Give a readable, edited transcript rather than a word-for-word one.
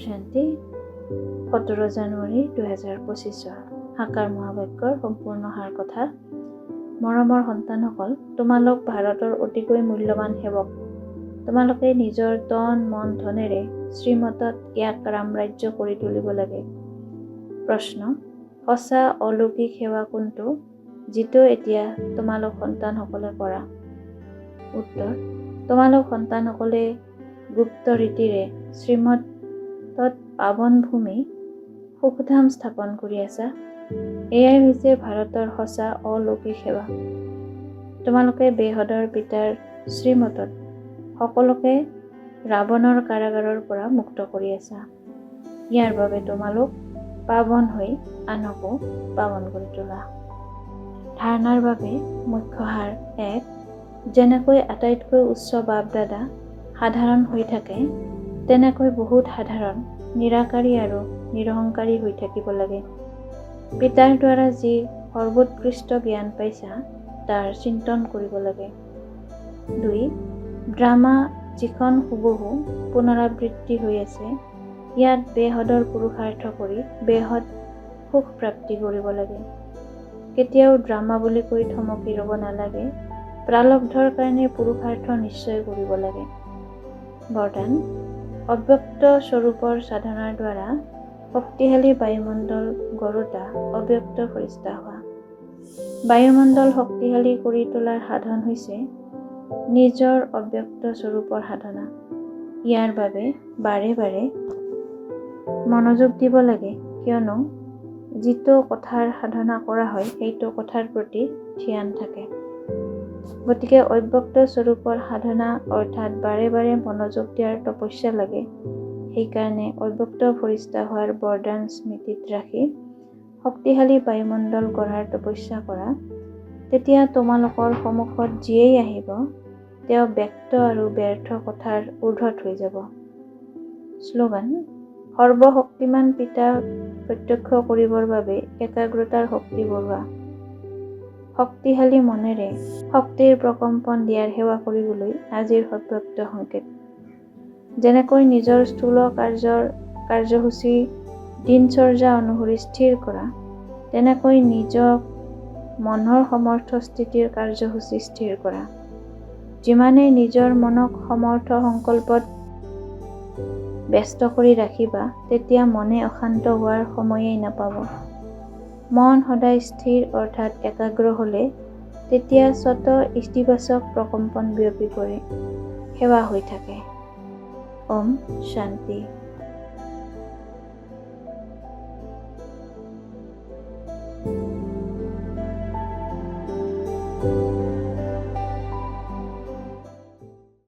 শান্তি 17 জানুৱাৰী 2025 সাকাৰ মহাবাক্যৰ সম্পূৰ্ণ সাৰ কথা। মৰমৰ সন্তানসকল, তোমালোক ভাৰতৰ অতিকৈ মূল্যৱান সেৱক। তোমালোকে নিজৰ তন মন ধনেৰে শ্ৰীমতত ইয়াক ৰামৰাজ্য কৰি তুলিব লাগে। প্ৰশ্ন: সঁচা অলৌকিক সেৱা কোনটো, যিটো এতিয়া তোমালোক সন্তানসকলে কৰা? উত্তৰ: তোমালোক সন্তানসকলে গুপ্ত ৰীতিৰে শ্ৰীমতত পাৱন ভূমি সুখধাম স্থাপন কৰি আছা। এয়াই হৈছে ভাৰতৰ সঁচা অলৌকিক সেৱা। তোমালোকে বেহদৰ পিতাৰ শ্ৰীমতত সকলোকে ৰাৱণৰ কাৰাগাৰৰ পৰা মুক্ত কৰি আছা। ইয়াৰ বাবে তোমালোক পাৱন হৈ আনকো পাৱন কৰি তোলা। ধাৰণাৰ বাবে মুখ্য সাৰ 1. যেনেকৈ আটাইতকৈ উচ্চ বাপ দাদা সাধাৰণ হৈ থাকে, তেনেকৈ বহুত সাধাৰণ, নিৰাকাৰী আৰু নিৰহংকাৰী হৈ থাকিব লাগে। পিতাৰ দ্বাৰা যি সৰ্বোৎকৃষ্ট জ্ঞান পাইছা, তাৰ চিন্তন কৰিব লাগে। 2. ড্ৰামা যিখন হুবহু পুনৰাবৃত্তি হৈ আছে, ইয়াত বেহদৰ পুৰুষাৰ্থ কৰি বেহদ সুখ প্ৰাপ্তি কৰিব লাগে। কেতিয়াও ড্ৰামা বুলি কৈ থমকি ৰ'ব নালাগে। প্ৰালব্ধৰ কাৰণে পুৰুষাৰ্থ নিশ্চয় কৰিব লাগে। বৰদান: অব্যক্ত স্বৰূপৰ সাধনাৰ দ্বাৰা শক্তিশালী বায়ুমণ্ডল গঢ়োতা অব্যক্ত ফৰিষ্টা হোৱা। বায়ুমণ্ডল শক্তিশালী কৰি তোলাৰ সাধন হৈছে নিজৰ অব্যক্ত স্বৰূপৰ সাধনা। ইয়াৰ বাবে বাৰে বাৰে মনোযোগ দিব লাগে, কিয়নো যিটো কথাৰ সাধনা কৰা হয় সেইটো কথাৰ প্ৰতি ধ্যান থাকে। গতিকে অব্যক্ত স্বৰূপৰ সাধনা অৰ্থাৎ বাৰে বাৰে মনোযোগ দিয়াৰ তপস্যা লাগে। সেইকাৰণে অব্যক্ত ফৰিষ্টা হোৱাৰ বৰদান স্মৃতিত ৰাখি শক্তিশালী বায়ুমণ্ডল গঢ়াৰ তপস্যা কৰা। তেতিয়া তোমালোকৰ সন্মুখত যিয়েই আহিব, তেওঁ ব্যক্ত আৰু ব্যৰ্থ কথাৰ ঊৰ্ধ্বত হৈ যাব। শ্লোগান: সৰ্বশক্তিমান পিতাক প্ৰত্যক্ষ কৰিবৰ বাবে একাগ্ৰতাৰ শক্তি বঢ়োৱা। শক্তিশালী মনেৰে শক্তিৰ প্ৰকম্পন দিয়াৰ সেৱা কৰিবলৈ আজিৰ সব্যক্ত সংকেত। যেনেকৈ নিজৰ স্থূল কাৰ্যসূচী দিনচৰ্যা অনুসৰি স্থিৰ কৰা, তেনেকৈ নিজক মনৰ সমৰ্থ স্থিতিৰ কাৰ্যসূচী স্থিৰ কৰা। যিমানেই নিজৰ মনক সমৰ্থ সংকল্পত ব্যস্ত কৰি ৰাখিবা, তেতিয়া মনে অশান্ত হোৱাৰ সময়েই নাপাব। মন সদায় স্থিৰ অৰ্থাৎ একাগ্ৰ হ'লে তেতিয়া স্বত ইতিবাচক প্ৰকম্পন বিয়পি পৰে, সেৱা হৈ থাকে। ওম শান্তি।